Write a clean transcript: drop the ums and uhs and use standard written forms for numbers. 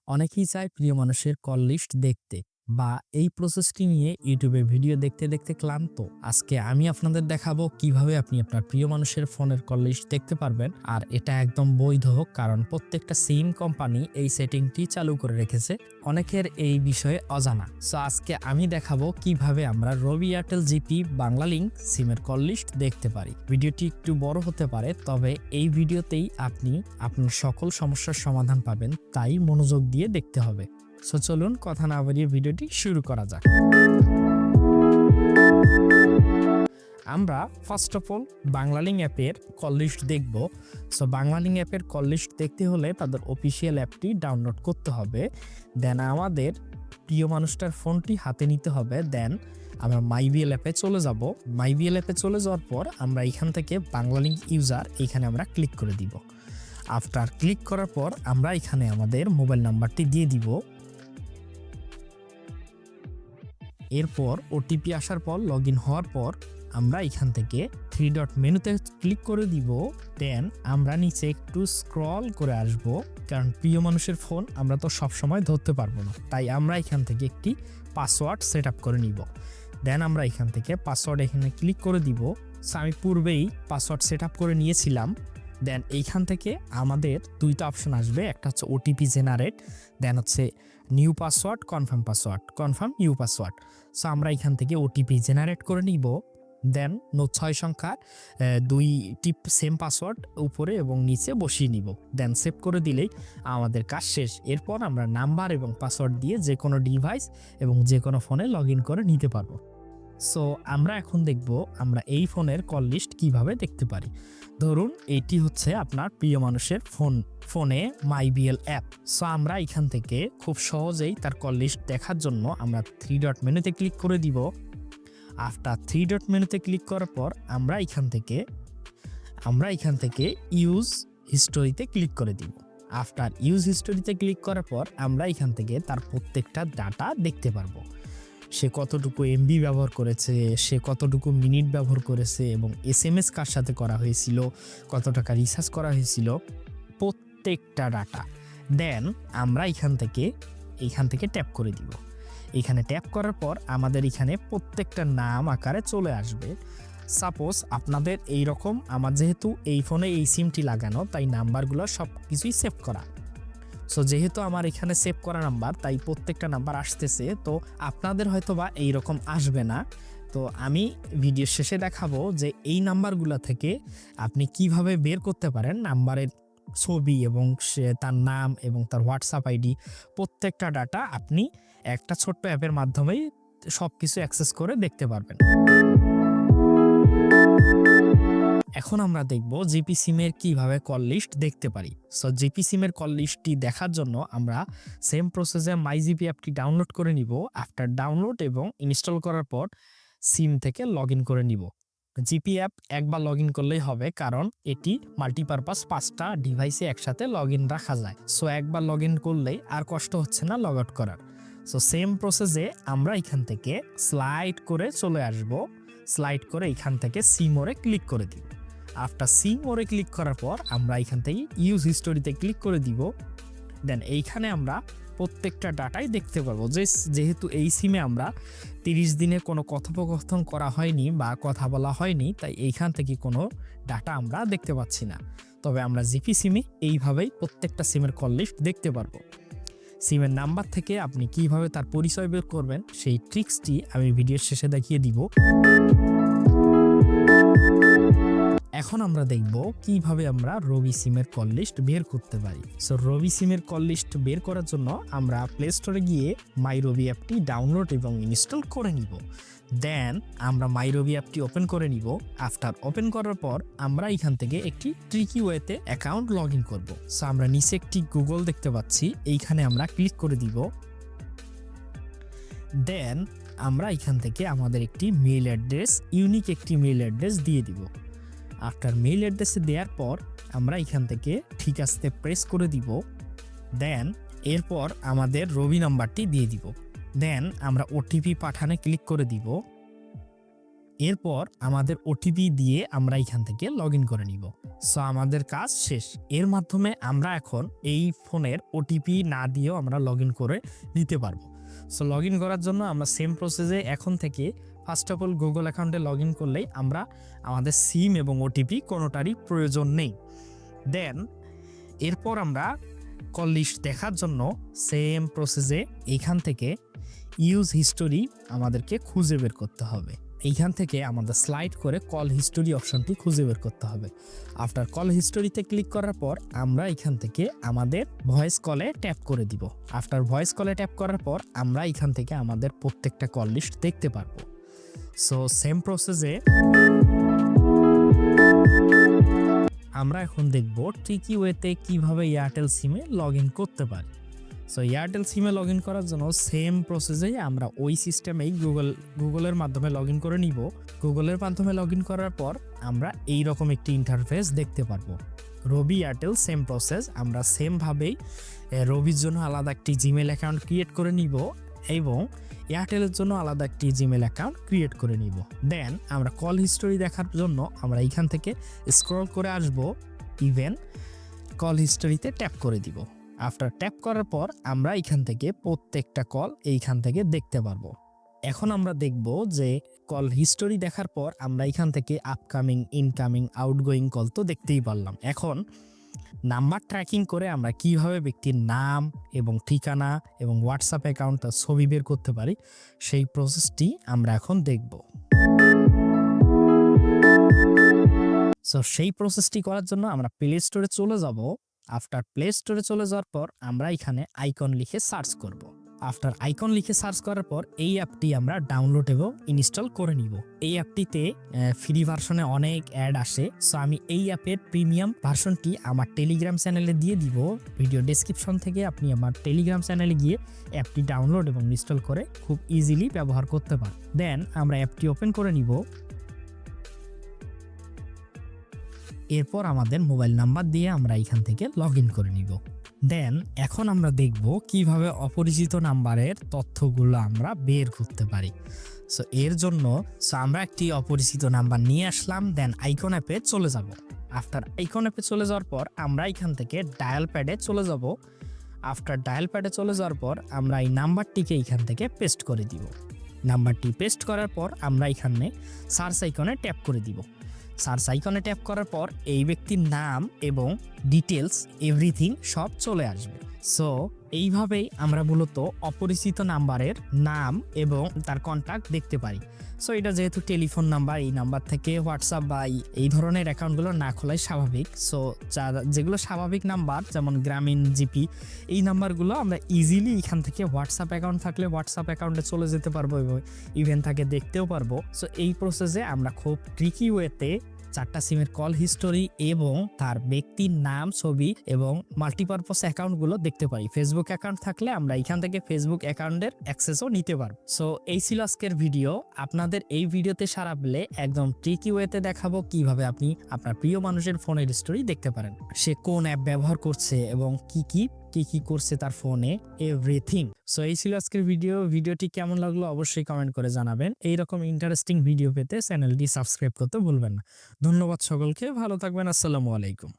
অনেকেই চায় প্রিয় মানুষের কল লিস্ট দেখতে বা এই প্রসেসটি নিয়ে ইউটিউবে ভিডিও দেখতে দেখতে ক্লান্ত। আজকে আমি আপনাদের দেখাবো কিভাবে আপনি আপনার প্রিয় মানুষের ফোনের কল লিস্ট দেখতে পারবেন। আর এটা একদম বৈধ, কারণ প্রত্যেকটা সিম কোম্পানি এই সেটিংটি চালু করে রেখেছে। অনেকের এই বিষয়ে অজানা। সো আজকে আমি দেখাবো কিভাবে আমরা রবি এয়ারটেল জিপি বাংলালিংক সিমের কল লিস্ট দেখতে পারি। ভিডিওটি একটু বড় হতে পারে, তবে এই ভিডিওতেই আপনি আপনার সকল সমস্যার সমাধান পাবেন, তাই মনোযোগ দিয়ে দেখতে হবে। সো চলুন কথা না বাড়িয়ে ভিডিওটি শুরু করা যাক। আমরা ফার্স্ট অফ অল বাংলালিংক অ্যাপের কল লিস্ট দেখব। সো বাংলালিংক অ্যাপের কল লিস্ট দেখতে হলে তাদের অফিসিয়াল অ্যাপটি ডাউনলোড করতে হবে। দেন আমাদের প্রিয় মানুষটার ফোনটি হাতে নিতে হবে। দেন আমরা মাইবিএল অ্যাপে চলে যাব। মাইবিএল অ্যাপে চলে যাওয়ার পর আমরা এখান থেকে বাংলালিংক ইউজার এখানে আমরা ক্লিক করে দিব। আফটার ক্লিক করার পর আমরা এখানে আমাদের মোবাইল নাম্বারটি দিয়ে দিব। এরপর ওটিপি আসার পর লগ ইন হওয়ার পর আমরা এখান থেকে থ্রি ডট মেনুতে ক্লিক করে দিব। দেন আমরা নিচে একটু স্ক্রল করে আসব, কারণ প্রিয় মানুষের ফোন আমরা তো সবসময় ধরতে পারবো না, তাই আমরা এখান থেকে একটি পাসওয়ার্ড সেট আপ করে নিব। দেন আমরা এখান থেকে পাসওয়ার্ড এখানে ক্লিক করে দিব। আমি পূর্বেই পাসওয়ার্ড সেট আপ করে নিয়েছিলাম। দেন এইখান থেকে আমাদের দুইটা অপশন আসবে, একটা হচ্ছে ওটিপি জেনারেট, দেন হচ্ছে new password, confirm password, confirm new password. So আমরা এখান থেকে ওটিপি জেনারেট করে নিব। দেন 6 সংখ্যার দুইটি সেম পাসওয়ার্ড উপরে এবং নিচে বসিয়ে নিব। দেন সেভ করে দিলেই আমাদের কাজ শেষ। এরপর আমরা নাম্বার এবং পাসওয়ার্ড দিয়ে যে কোনো ডিভাইস এবং যে কোনো ফোনে লগ ইন করে নিতে পারবো। সো আমরা এখন দেখব আমরা এই ফোনের কল লিস্ট কিভাবে দেখতে পারি। ধরুন এইটি হচ্ছে আপনার প্রিয় মানুষের ফোনে মাইবিএল অ্যাপ। সো আমরা এখান থেকে খুব সহজেই তার কল লিস্ট দেখার জন্য আমরা থ্রি ডট মেনুতে ক্লিক করে দিব। আফটার থ্রি ডট মেনুতে ক্লিক করার পর আমরা এখান থেকে ইউজ হিস্টোরিতে ক্লিক করে দিব। আফটার ইউজ হিস্টোরিতে ক্লিক করার পর আমরা এখান থেকে তার প্রত্যেকটা ডাটা দেখতে পারবো। সে কতটুকু এমবি ব্যবহার করেছে, সে কতটুকু মিনিট ব্যবহার করেছে এবং এসএমএস কার সাথে করা হয়েছিল, কত টাকা রিচার্জ করা হয়েছিল, প্রত্যেকটা ডাটা। দেন আমরা এখান থেকে ট্যাপ করে দিব। এখানে ট্যাপ করার পর আমাদের এখানে প্রত্যেকটা নাম আকারে চলে আসবে। সাপোজ আপনাদের এই রকম, আমার যেহেতু এই ফোনে এই সিমটি লাগানো, তাই নাম্বারগুলো সব কিছুই সেভ করা। সো যেহেতু আমার এখানে সেভ করা নাম্বার, তাই প্রত্যেকটা নাম্বার আসতেছে। তো আপনাদের হয়তো বা এইরকম আসবে না। তো আমি ভিডিও শেষে দেখাবো যে এই নাম্বারগুলো থেকে আপনি কিভাবে বের করতে পারেন নাম্বারের ছবি এবং তার নাম এবং তার হোয়াটসঅ্যাপ আইডি, প্রত্যেকটা ডাটা আপনি একটা ছোট্ট অ্যাপের মাধ্যমেই সব কিছু অ্যাক্সেস করে দেখতে পারবেন। এখন আমরা দেখব জিপি সিমের কিভাবে কল লিস্ট দেখতে পারি। সো জিপি সিমের কল লিস্টটি দেখার জন্য আমরা সেম প্রসেসে মাই জিপি অ্যাপটি ডাউনলোড করে নিব। আফটার ডাউনলোড এবং ইনস্টল করার পর সিম থেকে লগ ইন করে নিব। জিপি অ্যাপ একবার লগ ইন করলেই হবে, কারণ এটি মাল্টিপারপাস 5টা ডিভাইসে একসাথে লগ ইন রাখা যায়। সো একবার লগ ইন করলেই আর কষ্ট হচ্ছে না লগ আউট করার। সো সেম প্রসেসে আমরা এখান থেকে স্লাইড করে চলে আসব। স্লাইড করে এখান থেকে সি মোরে ক্লিক করে দিব। আফটার সি মোরে ক্লিক করার পর আমরা এখান থেকে ইউজ হিস্টোরিতে ক্লিক করে দিব। দেন এইখানে আমরা প্রত্যেকটা ডাটাই দেখতে পারবো। যেহেতু এই সিমে আমরা 30 দিনে কোনো কথোপকথন করা হয়নি বা কথা বলা হয়নি, তাই এইখান থেকে কোনো ডাটা আমরা দেখতে পাচ্ছি না। তবে আমরা জিপি সিমে এইভাবেই প্রত্যেকটা সিমের কল লিস্ট দেখতে পারবো। সিমের নাম্বার থেকে আপনি কিভাবে তার পরিচয় বের করবেন সেই ট্রিক্সটি আমি ভিডিওর শেষে দেখিয়ে দিব। এখন আমরা দেখব কিভাবে আমরা রবি সিমের কল লিস্ট বের করতে পারি। সো রবি সিমের কল লিস্ট বের করার জন্য আমরা প্লে স্টোরে গিয়ে মাই রবি অ্যাপটি ডাউনলোড এবং ইনস্টল করে নিব। দেন আমরা মাই রবি অ্যাপটি ওপেন করে নিব। আফটার ওপেন করার পর আমরা এখান থেকে একটি ট্রিকি ওয়েতে অ্যাকাউন্ট লগ ইন করবো। সো আমরা নিচে একটি গুগল দেখতে পাচ্ছি, এইখানে আমরা ক্লিক করে দিব। দেন আমরা এখান থেকে আমাদের একটি মেইল অ্যাড্রেস, ইউনিক একটি মেইল অ্যাড্রেস দিয়ে দিব। আফটার মেইল অ্যাড্রেসে দেওয়ার পর আমরা এখান থেকে ঠিক আছে প্রেস করে দিব। দেন এরপর আমাদের রবি নাম্বারটি দিয়ে দিব। দেন আমরা ওটিপি পাঠানে ক্লিক করে দিব। এরপর আমাদের ওটিপি দিয়ে আমরা এখান থেকে লগ ইন করে নিব। সো আমাদের কাজ শেষ। এর মাধ্যমে আমরা এখন এই ফোনের ওটিপি না দিয়েও আমরা লগ ইন করে নিতে পারবো। সো লগ ইন করার জন্য আমরা সেম প্রসেসে এখন থেকে ফার্স্ট অফ অল গুগল অ্যাকাউন্টে লগ ইন করলেই আমরা আমাদের সিম এবং ওটিপি কোনোটারই প্রয়োজন নেই। দেন এরপর আমরা কল লিস্ট দেখার জন্য সেম প্রসেসে এইখান থেকে ইউজ হিস্টোরি আমাদেরকে খুঁজে বের করতে হবে। এইখান থেকে আমাদের স্লাইড করে কল হিস্টোরি অপশনটি খুঁজে বের করতে হবে। আফটার কল হিস্টোরিতে ক্লিক করার পর আমরা এখান থেকে আমাদের ভয়েস কলে ট্যাপ করে দিব। আফটার ভয়েস কলে ট্যাপ করার পর আমরা এখান থেকে আমাদের প্রত্যেকটা কল লিস্ট দেখতে পারবো। সো সেম প্রসেসে আমরা এখন দেখব ট্রিকি ওয়েতে কিভাবে এয়ারটেল সিমে লগ ইন করতে পারি। সো এয়ারটেল সিমে লগ ইন করার জন্য সেম প্রসেসে আমরা ওই সিস্টেমেই গুগলের মাধ্যমে লগ ইন করে নিব। গুগলের মাধ্যমে লগ ইন করার পর আমরা এই রকম একটি ইন্টারফেস দেখতে পারবো। রবি এয়ারটেল সেম প্রসেস, আমরা সেমভাবেই রবির জন্য আলাদা একটি জিমেল অ্যাকাউন্ট ক্রিয়েট করে নিব এবং এয়ারটেলের জন্য আলাদা একটি জিমেল অ্যাকাউন্ট ক্রিয়েট করে নিব। দেন আমরা কল হিস্টোরি দেখার জন্য আমরা এইখান থেকে স্ক্রল করে আসব, ইভেন কল হিস্টোরিতে ট্যাপ করে দিব। আফটার ট্যাপ করার পর আমরা এখান থেকে প্রত্যেকটা কল এইখান থেকে দেখতে পারবো। এখন আমরা দেখব যে কল হিস্টোরি দেখার পর আমরা এখান থেকে আপকামিং, ইনকামিং, আউটগোয়িং কল তো দেখতেই পারলাম। এখন নাম্বার ট্র্যাকিং করে আমরা কিভাবে ব্যক্তির নাম এবং ঠিকানা এবং হোয়াটসঅ্যাপ অ্যাকাউন্ট তার ছবি বের করতে পারি সেই প্রসেসটি আমরা এখন দেখব। সো সেই প্রসেসটি করার জন্য আমরা প্লে স্টোরে চলে যাব। আফটার প্লে স্টোরে চলে যাওয়ার পর আমরা এখানে আইকন লিখে সার্চ করব। আফটার আইকন লিখে সার্চ করার পর এই অ্যাপটি আমরা ডাউনলোড এবং ইনস্টল করে নিব। এই অ্যাপটিতে ফ্রি ভার্সনে অনেক অ্যাড আসে। সো আমি এই অ্যাপের প্রিমিয়াম ভার্সনটি আমার টেলিগ্রাম চ্যানেলে দিয়ে দিব। ভিডিও ডেসক্রিপশন থেকে আপনি আমার টেলিগ্রাম চ্যানেলে গিয়ে অ্যাপটি ডাউনলোড এবং ইনস্টল করে খুব ইজিলি ব্যবহার করতে পারেন। দেন আমরা অ্যাপটি ওপেন করে নিব। এরপর আমাদের মোবাইল নাম্বার দিয়ে আমরা এখান থেকে লগ ইন করে নিব। দেন এখন আমরা দেখব কিভাবে অপরিচিত নাম্বারের তথ্যগুলো আমরা বের করতে পারি। সো এর জন্য আমরা একটি অপরিচিত নাম্বার নিয়ে আসলাম। দেন আইকন অ্যাপে চলে যাব। আফটার আইকন অ্যাপে চলে যাওয়ার পর আমরা এখান থেকে ডায়াল প্যাডে চলে যাব। আফটার ডায়াল প্যাডে চলে যাওয়ার পর আমরা এই নাম্বারটিকে এখান থেকে পেস্ট করে দিব। নাম্বারটি পেস্ট করার পর আমরা এখানে সার্চ আইকনে ট্যাপ করে দিব। সার্চ আইকনে ট্যাপ করার পর এই ব্যক্তির নাম এবং ডিটেলস এভরিথিং সব চলে আসবে। সো এইভাবেই আমরা মূলত অপরিচিত নাম্বারের নাম এবং তার কন্ট্যাক্ট দেখতে পারি। সো এটা যেহেতু টেলিফোন নাম্বার, এই নাম্বার থেকে হোয়াটসঅ্যাপ বা এই ধরনের অ্যাকাউন্টগুলো না খোলাই স্বাভাবিক। সো যেগুলো স্বাভাবিক নাম্বার যেমন গ্রামীণ, জিপি, এই নাম্বারগুলো আমরা ইজিলি এখান থেকে হোয়াটসঅ্যাপ অ্যাকাউন্ট থাকলে হোয়াটসঅ্যাপ অ্যাকাউন্টে চলে যেতে পারবো এবং ইভেন তাকে দেখতেও পারবো। সো এই প্রসেসে আমরা খুব ট্রিকি ওয়েতে 4টা সিমের কল হিস্টোরি এবং তার ব্যক্তির নাম, ছবি এবং মাল্টিপারপাস অ্যাকাউন্টগুলো দেখতে পারি। ফেসবুক অ্যাকাউন্ট থাকলে আমরা এখান থেকে ফেসবুক অ্যাকাউন্টের অ্যাক্সেসও নিতে পারবো। সো এই ছিল আজকের ভিডিও। আপনাদের এই ভিডিওতে সারা পেলে একদম ট্রিকি ওয়েতে দেখাবো কিভাবে আপনি আপনার প্রিয় মানুষের ফোনের হিস্টোরি দেখতে পারেন, সে কোন অ্যাপ ব্যবহার করছে এবং কি কি করছে তার ফোনে, এভরিথিং। সো এই ছিল আজকের ভিডিওটি কেমন লাগলো অবশ্যই কমেন্ট করে জানাবেন। এইরকম ইন্টারেস্টিং ভিডিও পেতে চ্যানেলটি সাবস্ক্রাইব করতে ভুলবেন না। ধন্যবাদ সকলকে, ভালো থাকবেন। আসসালামু আলাইকুম।